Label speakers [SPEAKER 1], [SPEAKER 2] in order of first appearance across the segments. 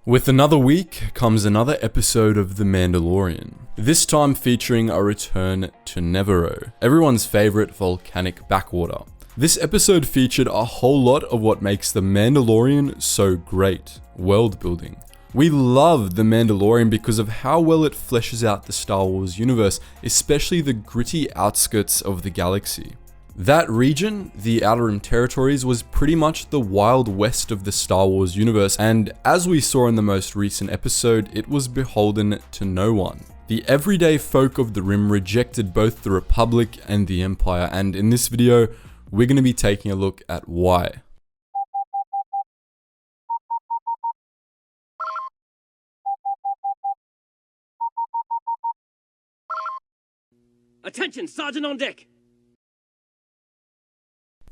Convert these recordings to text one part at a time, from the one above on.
[SPEAKER 1] With another week comes another episode of The Mandalorian, this time featuring a return to Nevarro, everyone's favourite volcanic backwater. This episode featured a whole lot of what makes The Mandalorian so great, world building. We love The Mandalorian because of how well it fleshes out the Star Wars universe, especially the gritty outskirts of the galaxy. That region, the Outer Rim territories, was pretty much the Wild West of the Star Wars universe, and as we saw in the most recent episode, it was beholden to no one. The everyday folk of the Rim rejected both the Republic and the Empire, and in this video, we're going to be taking a look at why.
[SPEAKER 2] Attention, Sergeant on deck!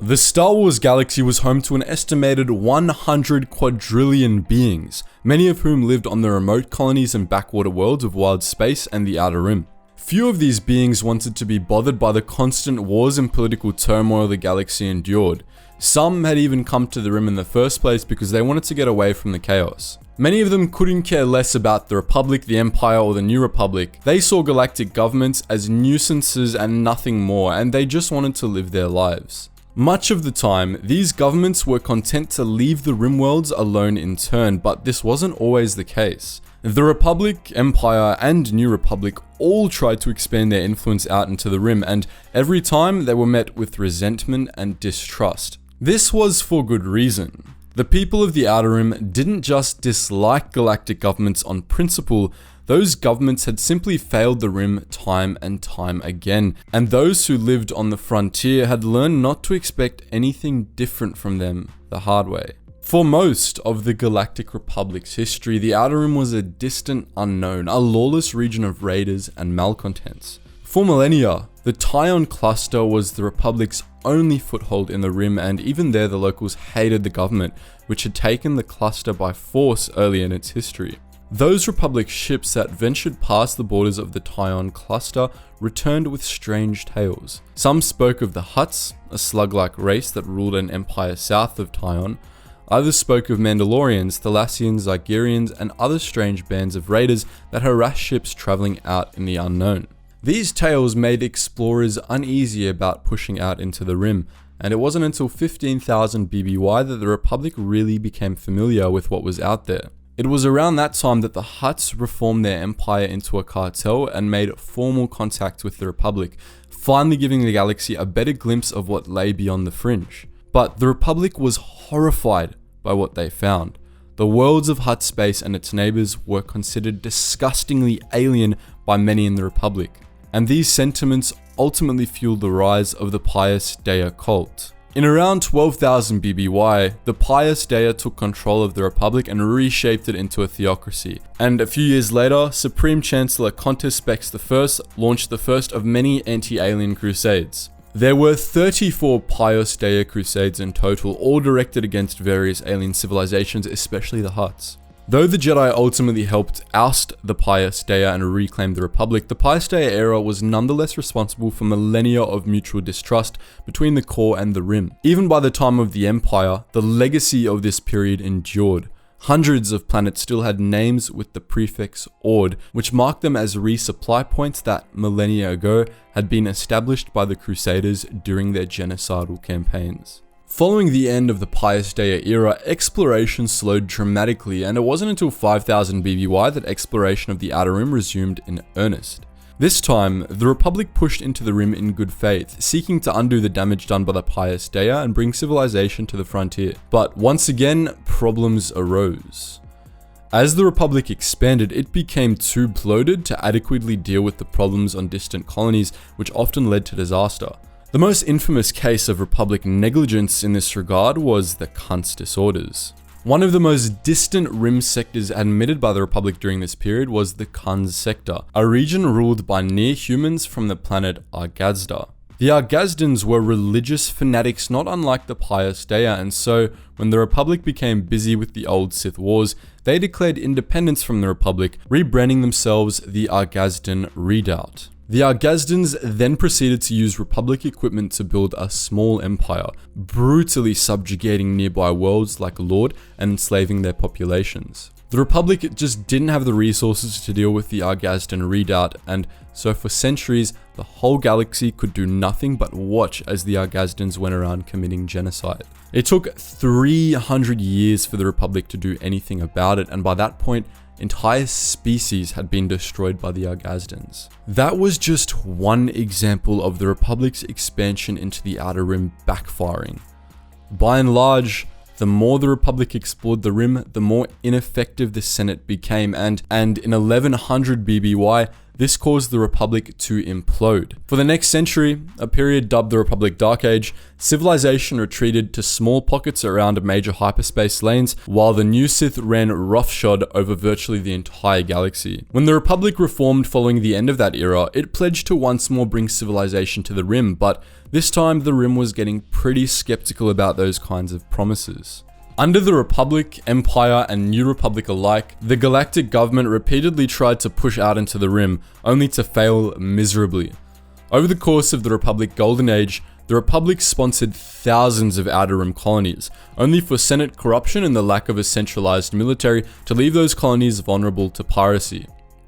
[SPEAKER 1] The Star Wars galaxy was home to an estimated 100 quadrillion beings, many of whom lived on the remote colonies and backwater worlds of wild space and the Outer Rim. Few of these beings wanted to be bothered by the constant wars and political turmoil the galaxy endured. Some had even come to the Rim in the first place because they wanted to get away from the chaos. Many of them couldn't care less about the Republic, the Empire, or the New Republic. They saw galactic governments as nuisances and nothing more, and they just wanted to live their lives. Much of the time, these governments were content to leave the Rim worlds alone in turn, but this wasn't always the case. The Republic, Empire, and New Republic all tried to expand their influence out into the Rim, and every time they were met with resentment and distrust. This was for good reason. The people of the Outer Rim didn't just dislike galactic governments on principle, those governments had simply failed the Rim time and time again, and those who lived on the frontier had learned not to expect anything different from them the hard way. For most of the Galactic Republic's history, the Outer Rim was a distant unknown, a lawless region of raiders and malcontents. For millennia, the Tyon cluster was the Republic's only foothold in the Rim, and even there the locals hated the government, which had taken the cluster by force early in its history. Those Republic ships that ventured past the borders of the Tyon cluster returned with strange tales. Some spoke of the Hutts, a slug-like race that ruled an empire south of Tyon. Others spoke of Mandalorians, Thalassians, Zygerians, and other strange bands of raiders that harassed ships traveling out in the unknown. These tales made explorers uneasy about pushing out into the Rim, and it wasn't until 15,000 BBY that the Republic really became familiar with what was out there. It was around that time that the Hutts reformed their empire into a cartel and made formal contact with the Republic, finally giving the galaxy a better glimpse of what lay beyond the fringe. But the Republic was horrified by what they found. The worlds of Hutt space and its neighbors were considered disgustingly alien by many in the Republic, and these sentiments ultimately fueled the rise of the Pius Dea cult. In around 12,000 BBY, the Pius Dea took control of the Republic and reshaped it into a theocracy. And a few years later, Supreme Chancellor Contis Spex I launched the first of many anti-alien crusades. There were 34 Pius Dea crusades in total, all directed against various alien civilizations, especially the Hutts. Though the Jedi ultimately helped oust the Pius Dea and reclaim the Republic, the Pius Dea era was nonetheless responsible for millennia of mutual distrust between the core and the Rim. Even by the time of the Empire, the legacy of this period endured. Hundreds of planets still had names with the prefix Ord, which marked them as resupply points that millennia ago had been established by the Crusaders during their genocidal campaigns. Following the end of the Pius Dea era, exploration slowed dramatically, and it wasn't until 5000 BBY that exploration of the Outer Rim resumed in earnest. This time, the Republic pushed into the Rim in good faith, seeking to undo the damage done by the Pius Dea and bring civilization to the frontier. But once again, problems arose. As the Republic expanded, it became too bloated to adequately deal with the problems on distant colonies, which often led to disaster. The most infamous case of Republic negligence in this regard was the Kunst disorders. One of the most distant Rim sectors admitted by the Republic during this period was the Kunz sector, a region ruled by near-humans from the planet Argazda. The Argazdans were religious fanatics not unlike the Pius Dea, and so, when the Republic became busy with the old Sith Wars, they declared independence from the Republic, rebranding themselves the Argazdan Redoubt. The Argazdans then proceeded to use Republic equipment to build a small empire, brutally subjugating nearby worlds like Lord and enslaving their populations. The Republic just didn't have the resources to deal with the Argazdan redoubt, and so for centuries, the whole galaxy could do nothing but watch as the Argazdans went around committing genocide. It took 300 years for the Republic to do anything about it, and by that point, entire species had been destroyed by the Argazdans. That was just one example of the Republic's expansion into the Outer Rim backfiring. By and large, the more the Republic explored the Rim, the more ineffective the Senate became, and in 1100 BBY, this caused the Republic to implode. For the next century, a period dubbed the Republic Dark Age, civilization retreated to small pockets around major hyperspace lanes, while the new Sith ran roughshod over virtually the entire galaxy. When the Republic reformed following the end of that era, it pledged to once more bring civilization to the Rim, but this time the Rim was getting pretty skeptical about those kinds of promises. Under the Republic, Empire, and New Republic alike, the galactic government repeatedly tried to push out into the Rim, only to fail miserably. Over the course of the Republic Golden Age, the Republic sponsored thousands of Outer Rim colonies, only for Senate corruption and the lack of a centralized military to leave those colonies vulnerable to piracy.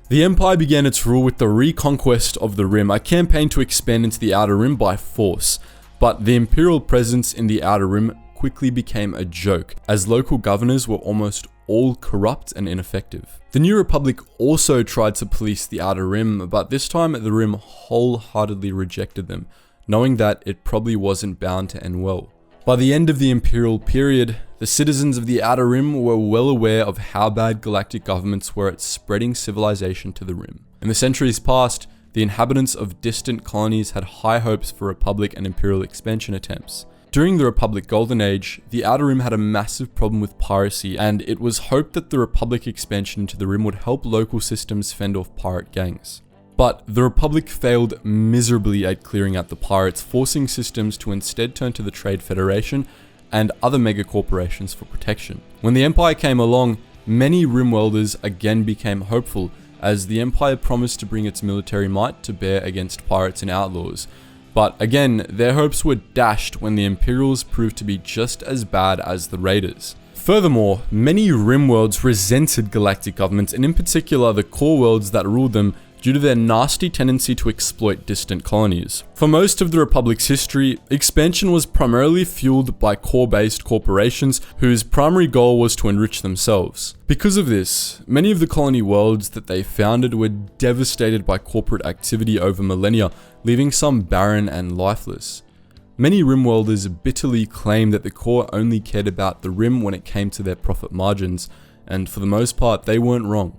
[SPEAKER 1] The Empire began its rule with the reconquest of the Rim, a campaign to expand into the Outer Rim by force, but the Imperial presence in the Outer Rim quickly became a joke, as local governors were almost all corrupt and ineffective. The New Republic also tried to police the Outer Rim, but this time the Rim wholeheartedly rejected them, knowing that it probably wasn't bound to end well. By the end of the Imperial period, the citizens of the Outer Rim were well aware of how bad galactic governments were at spreading civilization to the Rim. In the centuries past, the inhabitants of distant colonies had high hopes for Republic and Imperial expansion attempts. During the Republic Golden Age, the Outer Rim had a massive problem with piracy, and it was hoped that the Republic expansion into the Rim would help local systems fend off pirate gangs. But the Republic failed miserably at clearing out the pirates, forcing systems to instead turn to the Trade Federation and other megacorporations for protection. When the Empire came along, many Rimworlders again became hopeful, as the Empire promised to bring its military might to bear against pirates and outlaws. But again, their hopes were dashed when the Imperials proved to be just as bad as the Raiders. Furthermore, many Rimworlds resented galactic governments, and in particular the core worlds that ruled them, due to their nasty tendency to exploit distant colonies. For most of the Republic's history, expansion was primarily fueled by core-based corporations whose primary goal was to enrich themselves. Because of this, many of the colony worlds that they founded were devastated by corporate activity over millennia, leaving some barren and lifeless. Many Rimworlders bitterly claim that the core only cared about the Rim when it came to their profit margins, and for the most part, they weren't wrong.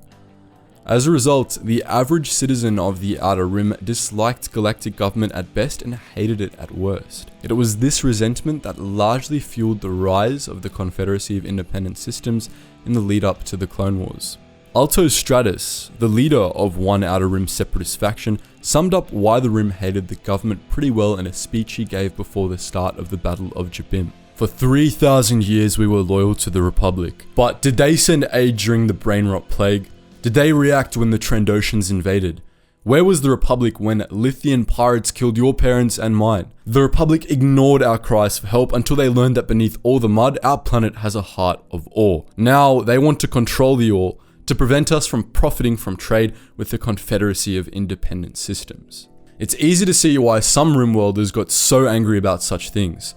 [SPEAKER 1] As a result, the average citizen of the Outer Rim disliked galactic government at best and hated it at worst. It was this resentment that largely fueled the rise of the Confederacy of Independent Systems in the lead up to the Clone Wars. Alto Stratus, the leader of one Outer Rim separatist faction, summed up why the Rim hated the government pretty well in a speech he gave before the start of the Battle of Jabim. For 3,000 years we were loyal to the Republic, but did they send aid during the Brainrot Plague? Did they react when the Trandoshans invaded? Where was the Republic when Lithian pirates killed your parents and mine? The Republic ignored our cries for help until they learned that beneath all the mud, our planet has a heart of ore. Now they want to control the ore, to prevent us from profiting from trade with the Confederacy of Independent Systems. It's easy to see why some Rimworlders got so angry about such things.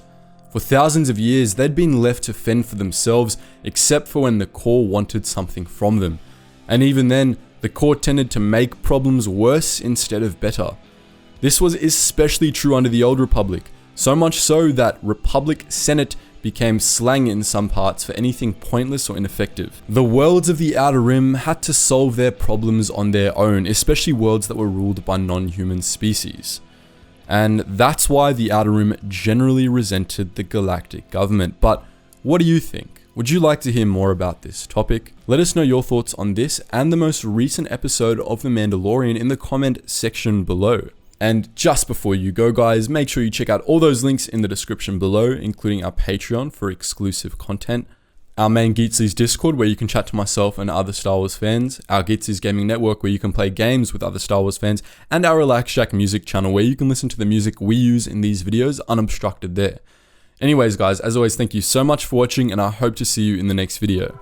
[SPEAKER 1] For thousands of years, they'd been left to fend for themselves, except for when the core wanted something from them. And even then, the core tended to make problems worse instead of better. This was especially true under the Old Republic, so much so that Republic Senate became slang in some parts for anything pointless or ineffective. The worlds of the Outer Rim had to solve their problems on their own, especially worlds that were ruled by non-human species. And that's why the Outer Rim generally resented the galactic government. But what do you think? Would you like to hear more about this topic? Let us know your thoughts on this and the most recent episode of The Mandalorian in the comment section below. And just before you go guys, make sure you check out all those links in the description below, including our Patreon for exclusive content, our main Geetsly's Discord where you can chat to myself and other Star Wars fans, our Geetsly's Gaming Network where you can play games with other Star Wars fans, and our Relax Shack music channel where you can listen to the music we use in these videos unobstructed there. Anyways guys, as always, thank you so much for watching and I hope to see you in the next video.